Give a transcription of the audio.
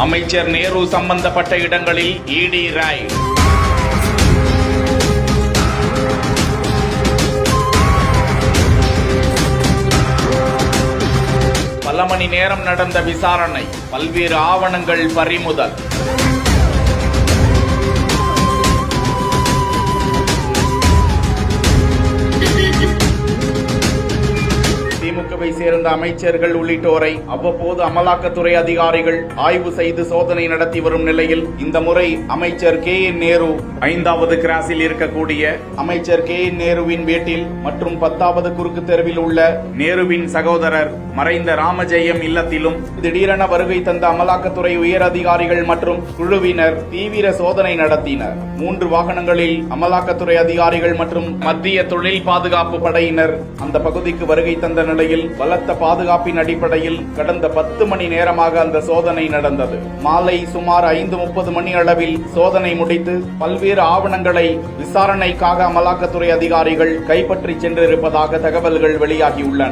அமைச்சர் நேரு சம்பந்தப்பட்ட இடங்களில் இடி ரைட். பல மணி நேரம் நடந்த விசாரணை, பல்வேறு ஆவணங்கள் பறிமுதல். திமுகவை சேர்ந்த அமைச்சர்கள் உள்ளிட்டோரை அவ்வப்போது அமலாக்கத்துறை அதிகாரிகள் ஆய்வு செய்து சோதனை நடத்தி வரும் நிலையில் இந்த முறை அமைச்சர் KN நேரு 5வது கிராஸில் இருக்கக்கூடிய அமைச்சர் KN நேருவின் வீட்டில் மற்றும் 10வது குறுக்கு தெருவில் உள்ள நேருவின் சகோதரர் மறைந்த ராமஜெயம் இல்லத்திலும் திடீரென வருகை தந்த அமலாக்கத்துறை உயர் அதிகாரிகள் மற்றும் குழுவினர் தீவிர சோதனை நடத்தினர். 3 வாகனங்களில் அமலாக்கத்துறை அதிகாரிகள் மற்றும் மத்திய தொழில் பாதுகாப்பு படையினர் அந்த பகுதிக்கு வருகை தந்த நிலையில் பலத்த பாதுகாப்பின் அடிப்படையில் கடந்த 10 மணி நேரமாக அந்த சோதனை நடந்தது. மாலை சுமார் 5:30 மணி அளவில் சோதனை முடித்து பல்வேறு ஆவணங்களை விசாரணைக்காக அமலாக்கத்துறை அதிகாரிகள் கைப்பற்றி சென்றிருப்பதாக தகவல்கள் வெளியாகியுள்ளன.